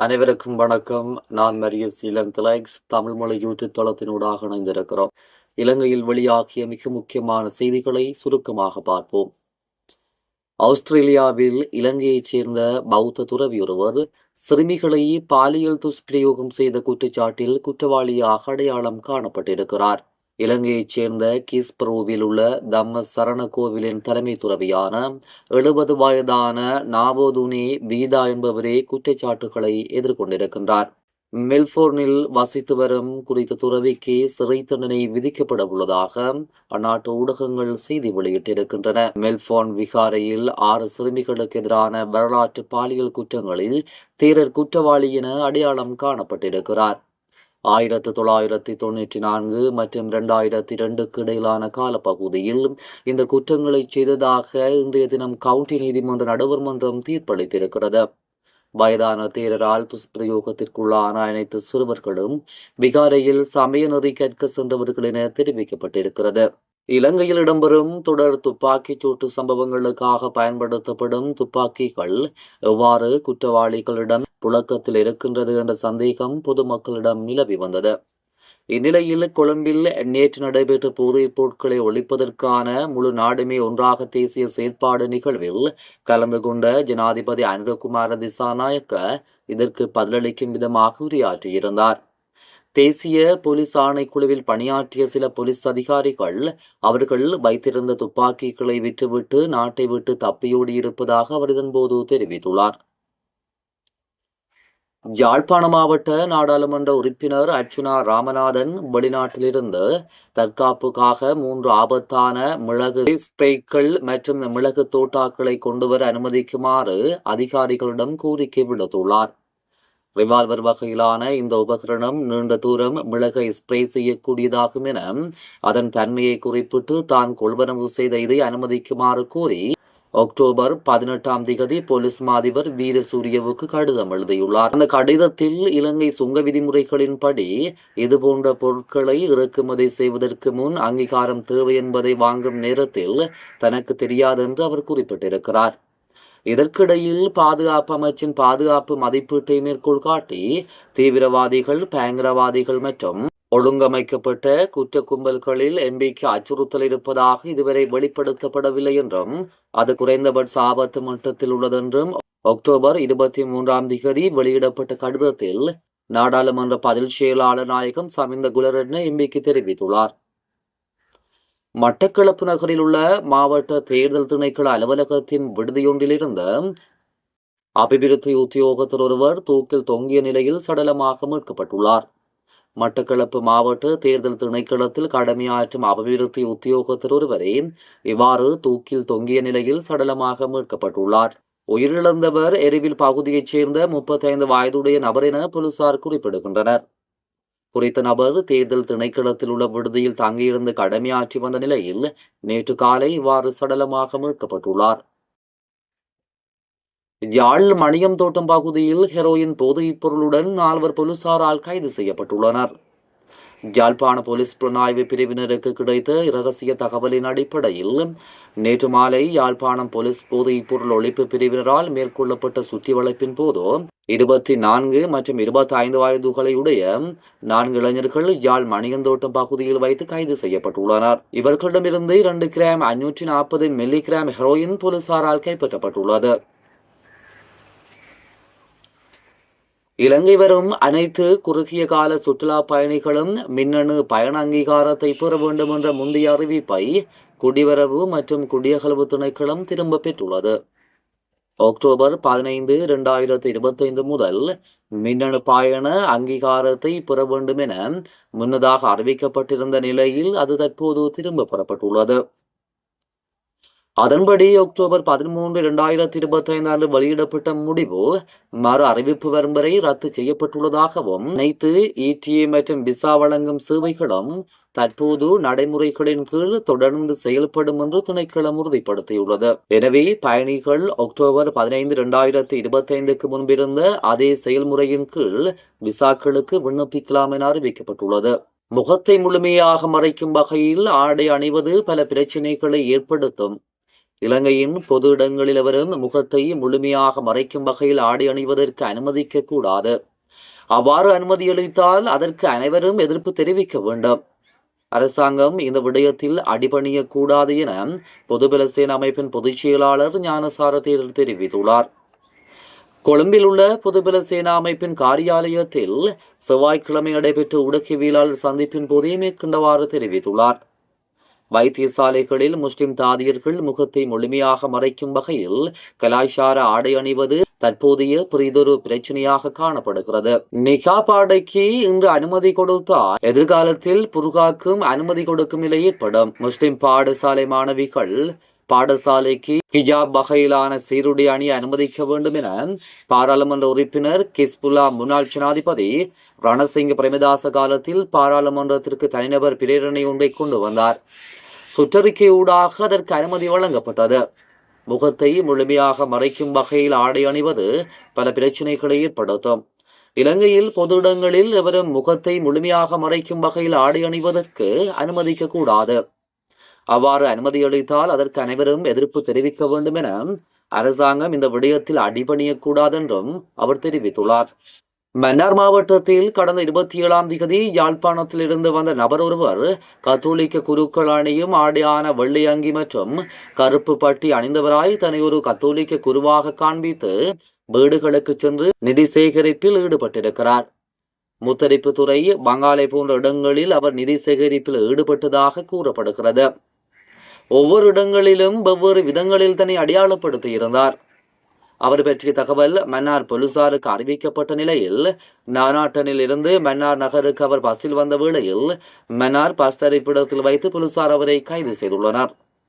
அனைவருக்கும் வணக்கம். நான் மரியஸ் இளன் திலக்ஸ். தமிழ் மொழி யூடியூப் தளத்தினூடாக இணைந்திருக்கிறோம். இலங்கையில் வெளியாகிய மிக முக்கியமான செய்திகளை சுருக்கமாக பார்ப்போம். ஆஸ்திரேலியாவில் இலங்கையைச் சேர்ந்த பௌத்த துறவி ஒருவர் சிறுமிகளை பாலியல் துஷ்பிரயோகம் செய்த குற்றச்சாட்டில் குற்றவாளியாக அடையாளம் காணப்பட்டிருக்கிறார். இலங்கையைச் சேர்ந்த கீஸ்பரோவில் உள்ள தம்ம சரண கோவிலின் தலைமை துறவியான 70 வயதான நாபோதுனே வீதா என்பவரே குற்றச்சாட்டுகளை எதிர்கொண்டிருக்கின்றார். மெல்போர்னில் வசித்து வரும் குறித்த துறவிக்கு சிறை தண்டனை விதிக்கப்பட உள்ளதாக அந்நாட்டு ஊடகங்கள் செய்தி வெளியிட்டிருக்கின்றன. மெல்போர்ன் விகாரையில் 6 சிறுமிகளுக்கு எதிரான வரலாற்று பாலியல் குற்றங்களில் தேரர் குற்றவாளி என அடையாளம் காணப்பட்டிருக்கிறார். 1994 மற்றும் 2002க்கு இடையிலான காலப்பகுதியில் இந்த குற்றங்களை செய்ததாக இன்றைய தினம் கவுண்டி நீதிமன்ற நடுவர் மன்றம் தீர்ப்பளித்திருக்கிறது. வயதான தேரரால் துஷ்பிரயோகத்திற்குள்ளான அனைத்து சிறுவர்களும் விகாரையில் சமய நெறி கற்க சென்றவர்கள் என தெரிவிக்கப்பட்டிருக்கிறது. இலங்கையில் இடம்பெறும் தொடர் துப்பாக்கிச் சூட்டு சம்பவங்களுக்காக பயன்படுத்தப்படும் துப்பாக்கிகள் எவ்வாறு குற்றவாளிகளிடம் புழக்கத்தில் இருக்கின்றது என்ற சந்தேகம் பொதுமக்களிடம் நிலவி வந்தது. இந்நிலையில் கொழும்பில் நேற்று நடைபெற்ற போதைப் பொருட்களை ஒழிப்பதற்கான முழு நாடுமே ஒன்றாக தேசிய செயற்பாடு நிகழ்வில் கலந்து கொண்ட ஜனாதிபதி அனுரகுமார திசாநாயக்க இதற்கு பதிலளிக்கும் விதமாக உரையாற்றியிருந்தார். தேசிய போலீஸ் ஆணைக்குழுவில் பணியாற்றிய சில போலீஸ் அதிகாரிகள் அவர்கள் வைத்திருந்த துப்பாக்கிகளை விற்றுவிட்டு நாட்டை விட்டு தப்பியோடி இருப்பதாக அவர் இதன்போது தெரிவித்துள்ளார். யாழ்ப்பாண மாவட்ட நாடாளுமன்ற உறுப்பினர் அர்ச்சுனா ராமநாதன் வெளிநாட்டிலிருந்து தற்காப்புக்காக 3 ஆபத்தான மிளகு ஸ்ப்ரேக்கள் மற்றும் மிளகு தோட்டாக்களை கொண்டுவர அனுமதிக்குமாறு அதிகாரிகளிடம் கோரிக்கை விடுத்துள்ளார். ரிவால்வர் வகையிலான இந்த உபகரணம் நீண்ட தூரம் மிளகை ஸ்ப்ரே செய்யக்கூடியதாகும் என அதன் தன்மையை குறிப்பிட்டு தான் கொள்வனவு செய்த இதை அனுமதிக்குமாறு கோரி அக்டோபர் 18 போலீஸ் மாதிபர் வீரசூரியவுக்கு கடிதம் எழுதியுள்ளார். அந்த கடிதத்தில் இலங்கை சுங்க விதிமுறைகளின்படி இதுபோன்ற பொருட்களை இறக்குமதி செய்வதற்கு முன் அங்கீகாரம் தேவை என்பதை வாங்கும் நேரத்தில் தனக்கு தெரியாது என்று அவர் குறிப்பிட்டிருக்கிறார். இதற்கிடையில் பாதுகாப்பு அமைச்சின் பாதுகாப்பு மதிப்பீட்டை மேற்கோள் காட்டி தீவிரவாதிகள், பயங்கரவாதிகள் மற்றும் ஒழுங்கமைக்கப்பட்ட குற்ற கும்பல்களில் எம்பிக்கு அச்சுறுத்தல் இருப்பதாக இதுவரை வெளிப்படுத்தப்படவில்லை என்றும் அது குறைந்தபட்ச ஆபத்து மட்டத்தில் உள்ளதென்றும் அக்டோபர் 23 வெளியிடப்பட்ட கடிதத்தில் நாடாளுமன்ற பதில் செயலாளர் நாயகம் சமிந்த குலரட்ன எம்பிக்கு தெரிவித்துள்ளார். மட்டக்களப்பு நகரில் உள்ள மாவட்ட தேர்தல் திணைக்கள அலுவலகத்தின் விடுதியொன்றிலிருந்து அபிவிருத்தி உத்தியோகத்தர் ஒருவர் தூக்கில் தொங்கிய நிலையில் சடலமாக மீட்கப்பட்டுள்ளார். மட்டக்களப்பு மாவட்ட தேர்தல் திணைக்களத்தில் கடமையாற்றும் அபிவிருத்தி உத்தியோகத்தர் ஒருவரே இவ்வாறு தூக்கில் தொங்கிய நிலையில் சடலமாக மீட்கப்பட்டுள்ளார். உயிரிழந்தவர் எரிவில் பகுதியைச் சேர்ந்த 35 வயதுடைய நபர் என போலீசார் குறிப்பிடுகின்றனர். குறித்த நபர் தேர்தல் திணைக்களத்தில் உள்ள விடுதியில் தங்கியிருந்து கடமையாற்றி வந்த நிலையில் நேற்று காலை இவ்வாறு சடலமாக மீட்கப்பட்டுள்ளார். யாழ் மணியம் தோட்டம் பகுதியில் ஹெரோயின் போதைப் பொருளுடன் 4 போலீசாரால் கைது செய்யப்பட்டுள்ளனர். யாழ்ப்பாண போலீஸ் புலனாய்வு பிரிவினருக்கு கிடைத்த இரகசிய தகவலின் அடிப்படையில் நேற்று மாலை யாழ்ப்பாணம் போலீஸ் போதைப் பொருள் ஒழிப்பு பிரிவினரால் மேற்கொள்ளப்பட்ட சுற்றி வளைப்பின் போது 24 மற்றும் 25 வயதுகளையுடைய 4 இளைஞர்கள் யாழ் மணியந்தோட்டம் பகுதியில் வைத்து கைது செய்யப்பட்டுள்ளனர். இவர்களிடமிருந்து 2 கிராம் 540 மில்லிகிராம் ஹெரோயின் போலீசாரால் கைப்பற்றப்பட்டுள்ளது. இலங்கை வரும் அனைத்து குறுகிய கால சுற்றுலா பயணிகளும் மின்னணு பயண அங்கீகாரத்தை பெற வேண்டும் என்ற முந்தைய அறிவிப்பை குடிவரவு மற்றும் குடியகல்வு திணைக்களம் திரும்ப பெற்றுள்ளது. அக்டோபர் 15, 2025 முதல் மின்னணு பயண அங்கீகாரத்தை பெற வேண்டும் என முன்னதாக அறிவிக்கப்பட்டிருந்த நிலையில் அது தற்போது திரும்ப பெறப்பட்டுள்ளது. அதன்படி அக்டோபர் 13, 2025 வெளியிடப்பட்ட முடிவு மறு அறிவிப்பு வரும் வரை ரத்து செய்யப்பட்டுள்ளதாகவும் அனைத்து ETA மற்றும் விசா வழங்கும் சேவைகளும் தற்போது நடைமுறைகளின் கீழ் தொடர்ந்து செயல்படும் என்று திணைக்களம் உறுதிப்படுத்தியுள்ளது. எனவே பயணிகள் அக்டோபர் 15, 2025 முன்பிருந்த அதே செயல்முறையின் கீழ் விசாக்களுக்கு விண்ணப்பிக்கலாம் என அறிவிக்கப்பட்டுள்ளது. முகத்தை முழுமையாக மறைக்கும் வகையில் ஆடை அணிவது பல பிரச்சினைகளை ஏற்படுத்தும். இலங்கையின் பொது இடங்களில் எவரும் முகத்தை முழுமையாக மறைக்கும் வகையில் ஆடை அணிவதற்கு அனுமதிக்க கூடாது. அவ்வாறு அனுமதியளித்தால் அதற்கு அனைவரும் எதிர்ப்பு தெரிவிக்க வேண்டும். அரசாங்கம் இந்த விடயத்தில் அடிபணியக்கூடாது என பொதுபல சேனா அமைப்பின் பொதுச் செயலாளர் ஞானசார தேரர் தெரிவித்துள்ளார். கொழும்பில் உள்ள பொதுபல சேனா அமைப்பின் காரியாலயத்தில் செவ்வாய்க்கிழமை நடைபெற்ற ஊடகவியலாளர் சந்திப்பின் போதே மேற்கண்டவாறு தெரிவித்துள்ளார். வைத்தியசாலைகளில் முஸ்லிம் தாதியர்கள் முகத்தை முழுமையாக மறைக்கும் வகையில் கலாச்சார ஆடை அணிவது தற்போதைய பெரிதொரு பிரச்சனையாக காணப்படுகிறது. நிகாப் ஆடைக்கு இன்று அனுமதி கொடுத்தால் எதிர்காலத்தில் புர்காக்கும் அனுமதி கொடுக்கும் நிலை ஏற்படும். முஸ்லிம் பாடசாலை மாணவிகள் பாடசாலைக்கு ஹிஜாப் வகையிலான சீருடை அணிய அனுமதிக்க வேண்டும் என பாராளுமன்ற உறுப்பினர் கிஸ்புல்லா முன்னாள் ஜனாதிபதி ரணசிங்க பிரேமதாச காலத்தில் பாராளுமன்றத்திற்கு தனிநபர் பிரேரணை ஒன்றை கொண்டு வந்தார். சுற்றறிக்கையூடாக அதற்கு அனுமதி வழங்கப்பட்டது. முகத்தை முழுமையாக மறைக்கும் வகையில் ஆடை அணிவது பல பிரச்சினைகளை ஏற்படுத்தும். இலங்கையில் பொது இடங்களில் எவரும் முகத்தை முழுமையாக மறைக்கும் வகையில் ஆடை அணிவதற்கு அனுமதிக்க கூடாது. அவ்வாறு அனுமதியளித்தால் அதற்கு அனைவரும் எதிர்ப்பு தெரிவிக்க வேண்டும் என அரசாங்கம் இந்த விடயத்தில் அடிபணியக்கூடாது என்றும் அவர் தெரிவித்துள்ளார். மன்னார் மாவட்டத்தில் கடந்த 27ஆம் தேதி யாழ்ப்பாணத்தில் இருந்து வந்த நபர் ஒருவர் கத்தோலிக்க குருக்கள் அணியும் ஆடையான வெள்ளை அங்கி மற்றும் கருப்பு பட்டி அணிந்தவராய் தன்னை ஒரு கத்தோலிக்க குருவாக காண்பித்து வீடுகளுக்கு சென்று நிதி சேகரிப்பில் ஈடுபட்டிருக்கிறார். முத்தரிப்புத்துறை, பங்காலை போன்ற இடங்களில் அவர் நிதி சேகரிப்பில் ஈடுபட்டதாக கூறப்படுகிறது. ஒவ்வொரு இடங்களிலும் வெவ்வேறு விதங்களில் தன்னை அடையாளப்படுத்தி இருந்தார். அவர் பற்றிய தகவல் மன்னார் போலீசாருக்கு அறிவிக்கப்பட்ட நிலையில் நானாட்டனில் இருந்து மன்னார் நகருக்கு அவர் பஸ்ஸில் வந்த வேளையில் மன்னார் பஸ் தரிப்பிடத்தில் வைத்து போலீசார் அவரை கைது செய்துள்ளனர்.